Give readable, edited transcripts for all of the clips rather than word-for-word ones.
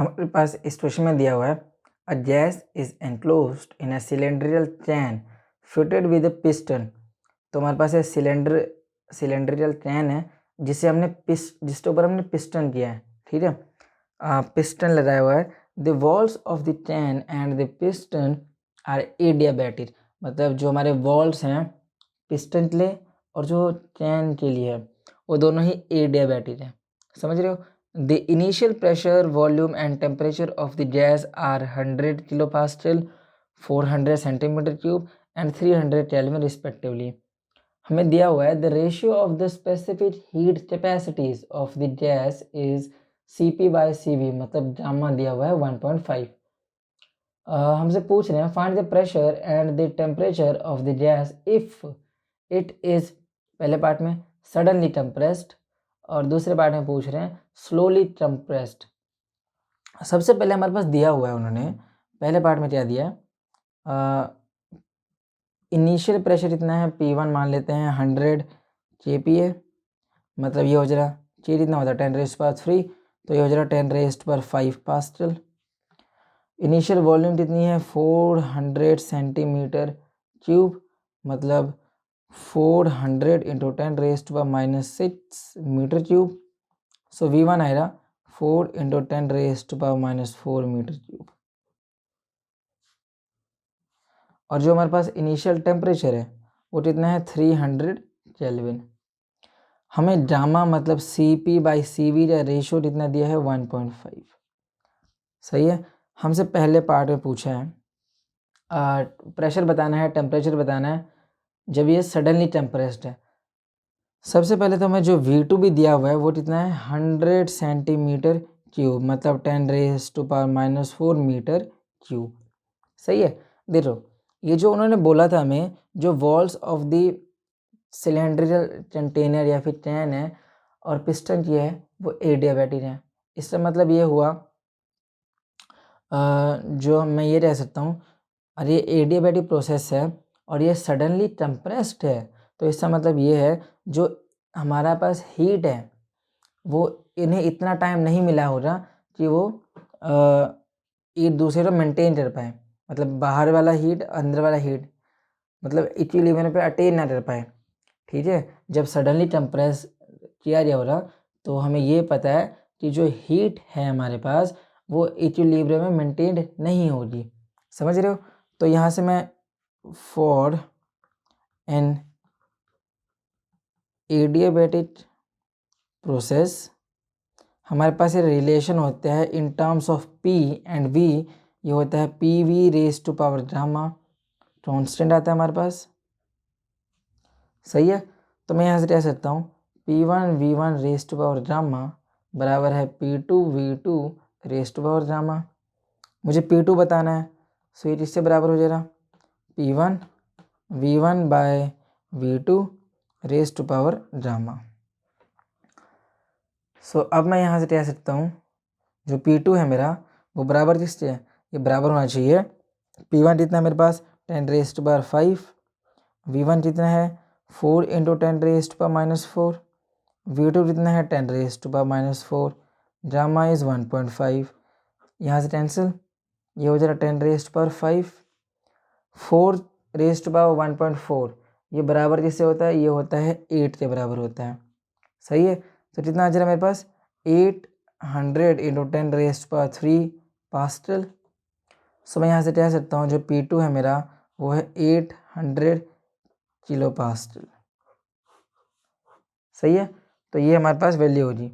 हमारे पास इस क्वेश्चन में दिया हुआ है a gas is enclosed in a cylindrical chain fitted with a piston. तो हमारे पास सिलेंड्रिकल चैन है जिसके ऊपर हमने पिस्टन किया है, ठीक है। पिस्टन लगाया हुआ है। The walls of the chain and the piston are adiabatic, मतलब जो हमारे वॉल्स हैं पिस्टन के लिए और जो चैन के लिए है वो दोनों ही एडियाबैटिक है। समझ रहे हो। The initial pressure, volume and temperature of the gas are 100 kilopascal, 400 centimetre cube and 300 kelvin respectively. हमें दिया हुआ है the ratio of the specific heat capacities of the gas is Cp/Cv, मतलब गामा दिया हुआ है 1.5। हमसे पूछ रहे हैं find the pressure and the temperature of the gas if it is, पहले पार्ट में सडनली कंप्रेस्ड और दूसरे पार्ट में पूछ रहे हैं स्लोली कंप्रेस्ड। सबसे पहले हमारे पास दिया हुआ है, उन्होंने पहले पार्ट में क्या दिया है, इनिशियल प्रेशर इतना है P1 मान लेते हैं 100 kPa, मतलब ये हो जा रहा चीज इतना होता है 10⁻3, तो ये हो जा रहा 10⁵5 पास्कल। इनिशियल वॉल्यूम कितनी है 400 सेंटीमीटर क्यूब, मतलब 400 इंटू 10⁻⁻6 मीटर क्यूब। सो V1 आएगा 4 इंटू 10⁻⁻4 मीटर क्यूब। और जो हमारे पास इनिशियल टेम्परेचर है वो कितना है 300 केल्विन। हमें गामा मतलब Cp/Cv का रेशियो कितना दिया है 1.5। सही है। हमसे पहले पार्ट में पूछा है प्रेशर बताना है, टेम्परेचर बताना है जब ये सडनली टेम्परेस्ड है। सबसे पहले तो हमें जो V2 भी दिया हुआ है वो कितना है 100 सेंटीमीटर क्यूब, मतलब 10⁻⁻4 मीटर क्यूब। सही है। देखो ये जो उन्होंने बोला था हमें जो walls of the cylindrical container या फिर चैन है और पिस्टन की है वो एडियाबैटिक है। इसका मतलब ये हुआ जो मैं ये कह सकता हूँ, और ये एडियाबैटिक प्रोसेस है और ये सडनली कंप्रेस्ड है, तो इसका मतलब ये है जो हमारा पास हीट है वो इन्हें इतना टाइम नहीं मिला होगा कि वो एक दूसरे को मेंटेन कर पाए, मतलब बाहर वाला हीट अंदर वाला हीट मतलब इक्विलिब्रियम पे अटेन ना कर पाए। ठीक है। जब सडनली कंप्रेस किया गया होगा तो हमें ये पता है कि जो हीट है हमारे पास वो इक्विलिब्रियम में मेंटेन नहीं होगी। समझ रहे हो। तो यहाँ से मैं फॉर एन एडियाबैटिक प्रोसेस हमारे पास ये रिलेशन होता है in terms of P and V, ये होता है PV⁻⁻, कॉन्स्टेंट आता है हमारे पास। सही है। तो मैं यहाँ से कह सकता हूँ P1V1⁻⁻ बराबर है P2V2⁻⁻। मुझे P2 बताना है, सो ये किससे बराबर हो जाएगा P1V1/V2⁻⁻। सो अब मैं यहाँ से कह सकता हूँ जो P2 है मेरा वो बराबर किससे है, ये बराबर होना चाहिए P1 कितना है मेरे पास 10⁵5, V1 कितना है 4 इंटू 10⁻⁻4, V2 कितना है 10⁻⁻4, गामा इज 1.5, यहाँ से कैंसिल, ये हो जाएगा 10⁻5, 4⁻1.4 ये बराबर किससे होता है, ये होता है 8 के बराबर होता है। सही है। तो कितना आ जाएगा मेरे पास 800 इंटू 10⁻3 पास्कल। सो मैं यहाँ से कह सकता हूँ जो P2 है मेरा वो है 800 किलो पास्कल। सही है। तो ये हमारे पास वैल्यू होगी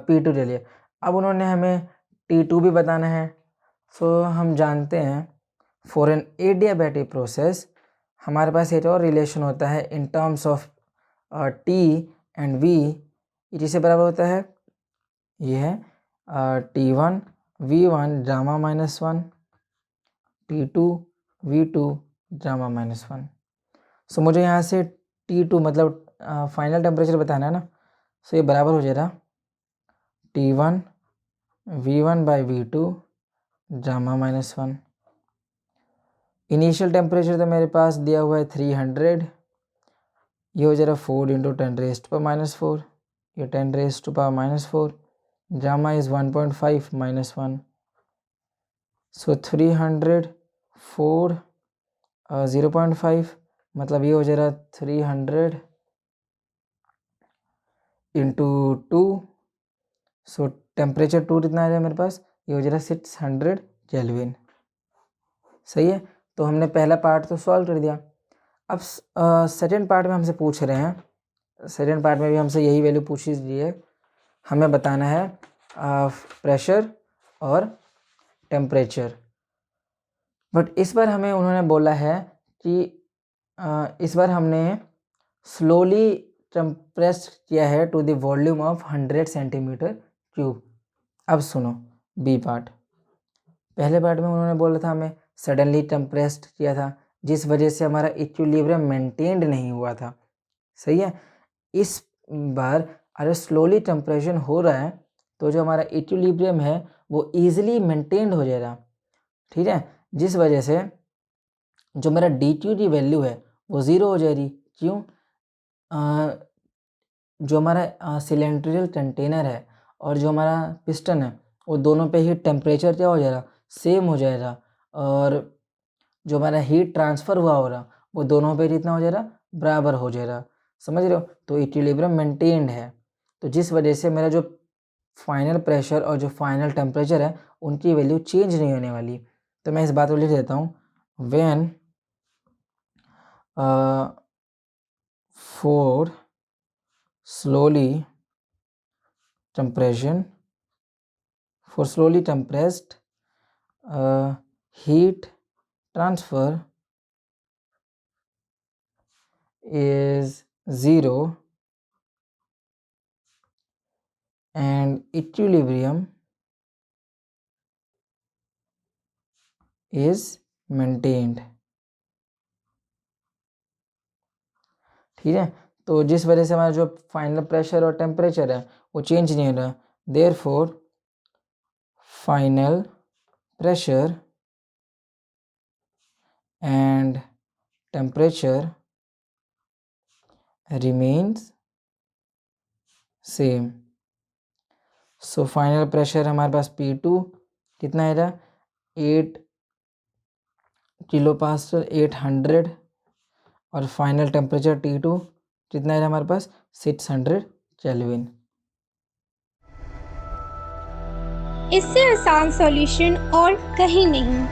P2 के लिए। अब उन्होंने हमें T2 भी बताना है। सो हम जानते हैं फॉर एन एडियाबैटिक प्रोसेस हमारे पास एक और रिलेशन होता है in terms of T and V, ये किससे बराबर होता है, ये है T1 V1 गामा-1, T2 V2 गामा-1। सो मुझे यहाँ से T2 मतलब फाइनल टेम्परेचर बताना है ना, सो ये बराबर हो जाएगा T1 V1/V2 गामा-1। इनिशियल टेम्परेचर तो मेरे पास दिया हुआ है 300, ये हो जाएगा 4 इंटू 10⁻⁻4, ये 10⁻⁻4, gamma is 1.5 minus 1. So 300 4 0.5 मतलब ये हो जा रहा 300 इंटू 2. सो टेम्परेचर 2 कितना आ जाए मेरे पास, ये हो जा रहा 600 केल्विन. सही है. तो हमने पहला पार्ट तो सॉल्व कर दिया. अब सेकेंड पार्ट में हमसे पूछ रहे हैं, सेकेंड पार्ट में भी हमसे यही वैल्यू पूछी रही है. हमें बताना है प्रेशर और टेम्परेचर. बट इस बार हमें उन्होंने बोला है कि इस बार हमने स्लोली कंप्रेस किया है to the volume of 100 centimetre cube. अब सुनो बी पार्ट. पहले पार्ट में उन्होंने बोला था हमें सडनली कंप्रेस्ड किया था, जिस वजह से हमारा इक्विलिब्रियम मेंटेन्ड नहीं हुआ था. सही है. इस बार अगर स्लोली कंप्रेशन हो रहा है तो जो हमारा इक्विलिब्रियम है वो ईजिली मेंटेन्ड हो जाएगा. ठीक है. जिस वजह से जो मेरा डी की वैल्यू है वो ज़ीरो हो जाएगी. क्यों? जो हमारा सिलेंड्रिकल कंटेनर है और जो हमारा पिस्टन है वो दोनों पे ही टेम्परेचर क्या हो जाएगा, सेम हो जाएगा. और जो हमारा हीट ट्रांसफ़र हुआ हो रहा वो दोनों पे कितना हो जाएगा, बराबर हो जाएगा. समझ रहे हो. तो इक्विलिब्रियम मेंटेन्ड है. तो जिस वजह से मेरा जो फाइनल प्रेशर और जो फाइनल टेम्परेचर है उनकी वैल्यू चेंज नहीं होने वाली. तो मैं इस बात को लिख देता हूँ. When for slowly compression, for slowly compressed heat transfer is 0 and equilibrium is maintained. ठीक है. तो जिस वजह से हमारा जो फाइनल प्रेशर और टेम्परेचर है वो चेंज नहीं हो रहा. Therefore final pressure and temperature remains same. So final pressure हमारे पास P2 कितना आएगा, 8 किलो पास्कल 800. और फाइनल टेम्परेचर T2 कितना है हमारे पास, 600 केल्विन. इससे आसान सॉल्यूशन और कहीं नहीं.